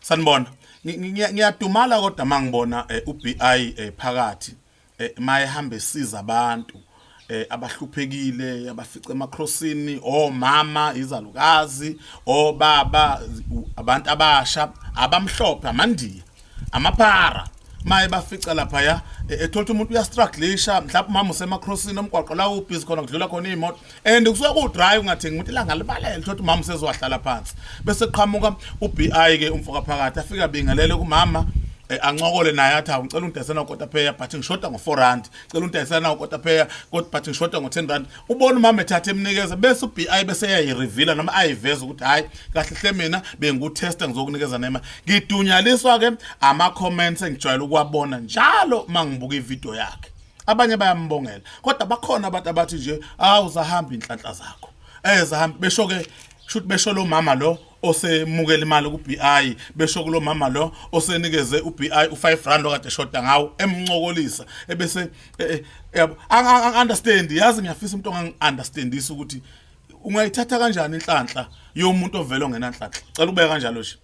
Sanibona. Ngiyadumala kodwa mangibona uBI phakathi maye hambe esiza abantu abahluphekile abafice emakrosini omama izalukazi obaba abantu abasha abamhlophe amandiya amaphara maye bafica lapha ya ethola umuntu uyastrugglisha mhlawumbe mama usemakrosini omgwaqo la ubhizi khona kudlula khona imoto and kusuka ku drive ungathengi umuntu ilanga libalele thola umama usezowahlala phansi bese qhamuka uBI ke umfoka phakathi afika bingelele kumama ancokole naye athi ngicela undayisana ukotapeya but ngishoda ngo4 rand ngicela undayisana ukotapeya kodwa but ngishoda ngo10 rand ubona umama ethatha emnikeza bese uBI bese yayireveala noma ayiveza ukuthi hayi kahle hle mina bengutesta ngizokunikeza nema ngidunyaliswa ke ama comments engijwayele ukuwabona njalo mangibuka ivideo yakhe abanye bayambongela kodwa bakhona abantu abathi nje uzahamba inhlanhla zakho zahamba besho ke shoot besho lo mama lo osemukela imali kuBI besho kulo mama lo osenikeze uBI u5 rand okade shota ngawo emncokolisa ebese understand yazi ngiyafisa umuntu ongangiunderstandisa ukuthi ungayithatha kanjani inhlanhla yomuntu ovela ongenanhlanhla cela ubeka kanjalo nje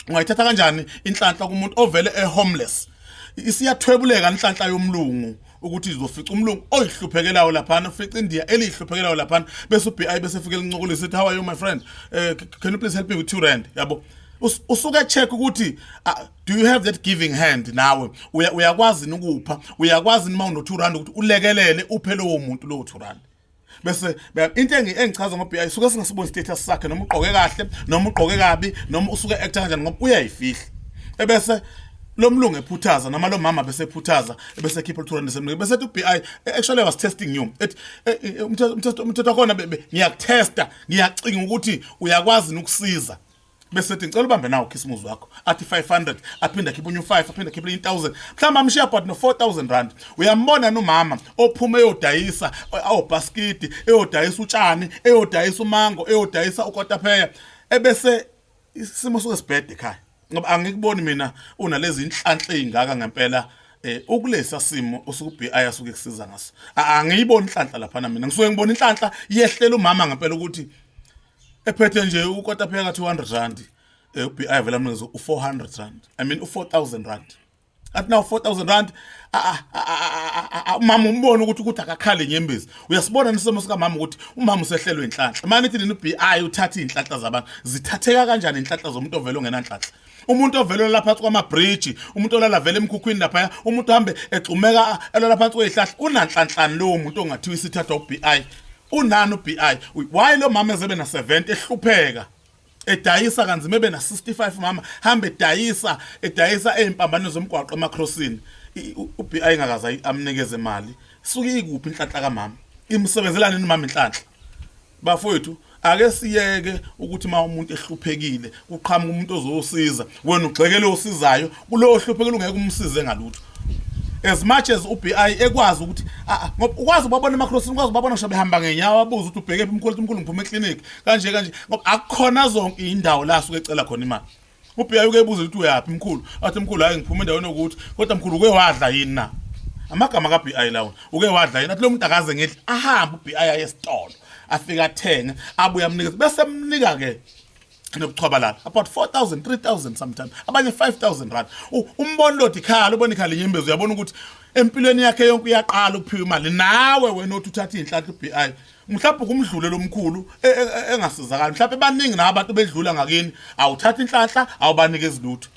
ungayithatha kanjani inhlanhla kumuntu ovele homeless isiyathwebuleka inhlanhla yomlungu ukuthi izofica umlungu oyihluphekelayo lapha ufica India elihluphekelayo lapha bese uBI bese fike lincokolisa ithi how are you my friend can you please help me with 2 rand yabo usuke check ukuthi do you have that giving hand nawe uyakwazi ukupha uyakwazi nima uno2 rand ukuthi ulekelele uphele lo muntu lo 2 rand bese into engichaza ngoBI suke singasiboni status sakhe noma ugqoke kahle noma ugqoke kabi noma usuke act kanjani ngoba uyayifihla ebese lo mlungu ephuthaza noma lo mama bese ephuthaza bese khipha u200 semnike bese ethi uBI actually I was testing you umthetho wakhona ngiyakutesta ngiyacinga ukuthi uyakwazi ukusiza bese ethi ngicela ubambe nawo khisimuzi wakho athi 500 aphinda khipha unyu 5 aphinda khipha 1000 mhlawumbe amshiya but no 4000 rand uyambona nomama ophuma eyodayisa awubasket eyodayisa utshani eyodayisa umango eyodayisa ukotapeya ebese isimo sokesibhede ekhaya ngoba angikuboni mina unalezi inhlanhla ezingaka ngempela ukulesa simo usukuBI asuke kusiza ngaso angiyiboni inhlanhla lapha na mina ngisuke ngibona inhlanhla yehlela umama ngempela ukuthi ephethe nje ukotapeya ka 200 rand uBI vela mnizo u400 rand I mean u4000 rand athi now 4000 rand mama umbona ukuthi akakhale nyembezi uyasibona nisimo sika mama ukuthi umama usehlelwe inhlanhla manje ithi nini uBI uthatha inhlanhla zabantu zithatheka kanjani inhlanhla zomuntu ovela ongenanhlanhla umuntu ovela lapha kwama bridge umuntu olala vele emkhukhwini lapha umuntu hambe egcumeka elala phansi kwezihlahla unanhlanhlani lo muntu ongathiwa isithatha uBI unani uBI why lo mama ezebe na 70 ehlupheka edayisa kanzima ebe na 65 mama hambe edayisa ezimpambano zomgwaqo emakrosini uBI ngakaza amnikeze imali suke ikuphi inhlanhla kaMama imsebenzelana nimama inhlanhla bafowethu ake siyeke ukuthi ma umuntu ehluphekile uqhamuka umuntu ozosiza wena ugxekele osizayo kulo ohluphekile ungeke umsize ngalutho as much as uBI ekwazi ukuthi ngoba ukwazi ubabona emakrosini ukwazi ubabona ngisho behamba ngenyawo abuza ukuthi ubheke umkhulu ngiphume eclinic kanje ngoba akukhona zonke indawo la suke ecela khona imali uBI ukebuza ukuthi uyapi mkhulu athi mkhulu hayi ngiphume endaweni ukuthi kodwa mkhulu uke wadla yini na amagama kaBI lawo uke wadla yini athi lo muntu akaze ngithi ahamba uBI ayesitolo afika athenga abuya amnikeza bese emnika ke nokuchwabalala about 4000 3000 sometimes abanye 5000 rand umbono lo dikhala ubona ikhala inyembezi uyabona ukuthi empilweni yakhe yonke uyaqala ukuphiwa imali nawe wena othi uthatha inhlanhla uBI mhlawumbe kumdlule lomkhulu engasizakala mhlawumbe baningi nabantu bedlula ngakini awuthatha inhlanhla awubanike izilutho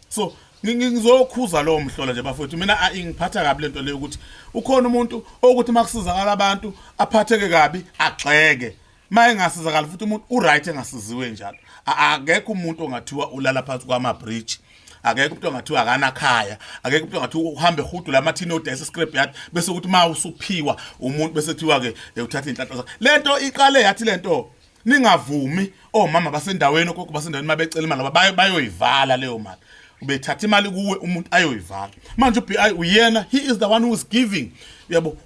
so ngizokhuza lo mhlola nje bafowethu mina ingiphatha kabi lento leyo ukuthi ukhona umuntu okuthi makusizakala abantu aphatheke kabi agxeke maye ngasizakala futhi umuntu uright engasiziwe njalo akekho umuntu ongathiwa ulala phansi kwama bridge akekho umuntu ongathiwa akanakhaya akekho umuntu ongathiwa uhambe hudu lamathini odayisa scrapyard bese ukuthi ma usuphiwa umuntu bese thiwa ke uthatha inhlanhla zakhe lento iqale yathi lento ningavumi omama basendaweni okho basendaweni mabecela imali bayoyivala leyo mali ubethatha imali kuwe umuntu ayoyivala manje uBI uyena he is the one who is giving yabo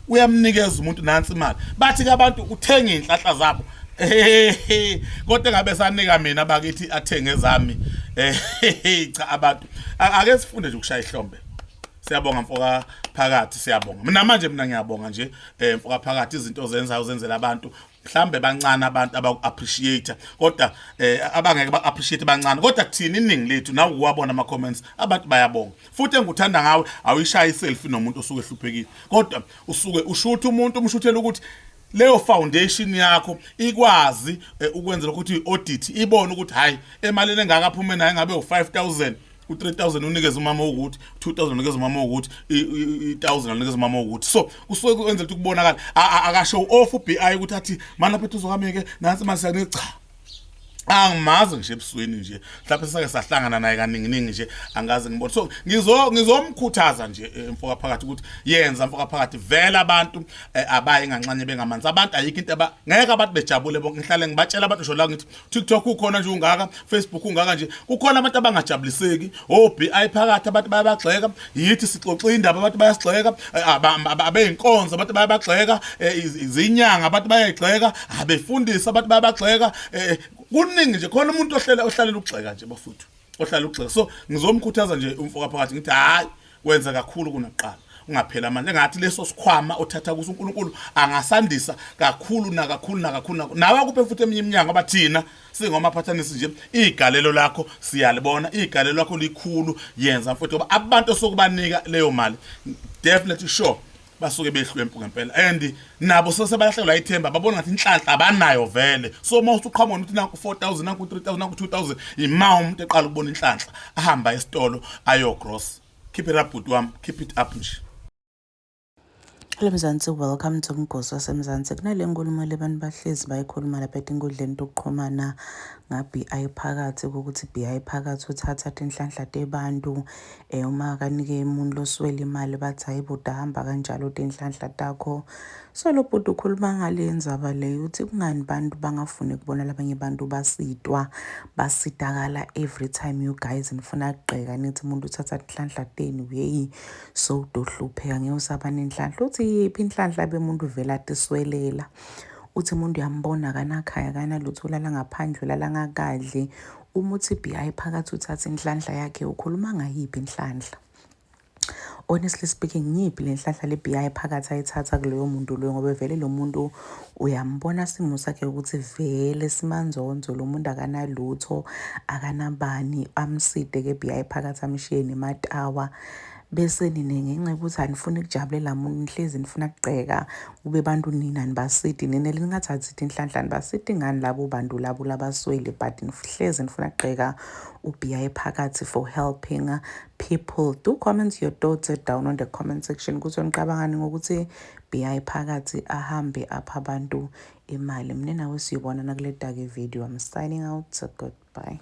uyamnikeza umuntu nansi imali bathi ke abantu uthenga inhlahla zabo kodwa ngabe sanika mina bakithi athenge zami cha abantu ake sifunde nje ukushaya ihlombe Siyabonga mfoka phakathi siyabonga. Mina ngiyabonga nje mfoka phakathi izinto ozenzayo uzenzela abantu mhlambe bancane abantu abaku-appreciate kodwa abangeke ba-appreciate bancane kodwa kuthina iningi lethu nawe uwabona ama-comments abantu bayabonga futhi engikuthanda ngawe awuyishaya iselfie nomuntu osuke ehluphekile kodwa usuke ushutha umuntu umshuthela ukuthi leyo foundation yakho ikwazi ukwenzela ukuthi i-audit ibone ukuthi hayi emalini engakaphume nayo ngabe u-5000 u-3000 unikeza umama ukuthi 2000 unikeza umama ukuthi i-1000 unikeza umama ukuthi so kusuke kwenzela ukuthi kubonakala akasho off uBI ukuthi athi mana phethu uzokameke nansi manje siyane cha angimazi nje ebusweni nje mhlawumbe sake sahlangana naye kaningi nje angaze ngibone so ngizomkhuthaza nje mfoka phakathi ukuthi yenza mfoka phakathi vela abantu abaye nganxanye bengamanzi abantu ayikho into ngeke abantu bejabule bonke ngihlale ngibatshela abantu ngisho la ngithi TikTok ukhona nje ungaka Facebook ungaka nje kukhona abantu abangajabuliseki oBI phakathi abantu bayabagxeka yithi sixoxa indaba abantu bayasigxeka abeyinkonzo abantu bayabagxeka izinyanga abantu bayayigxeka abefundisa abantu bayabagxeka kuningi nje khona umuntu ohlalela ukugxeka nje bafuthu ohlala ukugxeka so ngizomkhuthaza nje umfoka phakathi ngithi hayi wenza kakhulu kunakuqala ungaphela manje engathi leso sikhwama othatha kuso uNkulunkulu angasandisa kakhulu nawe akuphe futhi eminye iminyango abathina singomaphathanisi nje igalelo lakho siyalibona igalelo lakho likhulu yenza futhi ngoba abantu osokubanika leyo mali definitely sure basuke behlwempu ngempela and nabo sesebalahlekelwa ithemba babona ngathi inhlanhla abanayo vele so mawuthi uqhamuka uthi nanku 4000 nanku 3000 nanku 2000 ima umuntu eqala ukubona inhlanhla ahamba esitolo ayo gross keep it up with wami keep it up nje. Hello Mzansi, welcome to Mgosi waseMzansi. Kunale nkulumo le bantu bahlezi bayikhuluma lapha enkundleni yokuxhumana ngaBI phakathi ukuthi BI phakathi uthatha inhlanhla tebantu uma kanike umuntu loswela imali bathi hayibuda hamba kanjalo inhlanhla takho. So lo bhuti ukhuluma ngale ndzaba le uthi kungani bantu bangafuni kubona labanye abantu basitakala every time you guys nifuna ukugqeka nithi umuntu uthatha inhlanhla tenu hey so udohlupheka ngiyosaba nenhlanhla uthi yiphi inhlanhla bemuntu vela atiswelela uthi umuntu uyambona kanakhaya kanalutho ulala ngaphandle ulala ngakadle uma uthi BI phakathi uthatha inhlanhla yakhe ukhuluma ngayiphi inhlanhla. Honestly speaking ngiphi lenhlanhla le BI phakathi ayithatha kuleyo muntu loyo ngoba vele lo muntu uyambona simo sakhe ukuthi vele simanzonzo lo muntu akanalutho akanabani amside ke BI phakathi amshiye nematawa bese nina ngenxa ukuthi anifuni ukujabulela muntu nihlezi nifuna ukugqeka ube bantu nina nibasidi nina lingathathi inhlanhla nibasidi ngani labo bantu labo labaswele but nihlezi nifuna ukugqeka uBI phakathi for helping people. Do comment your thoughts down on the comment section ukuthi niqabangani ngokuthi BI phakathi ahambe apha abantu imali. Mina nawe siyibona nakuleta ke video. I'm signing out. So goodbye.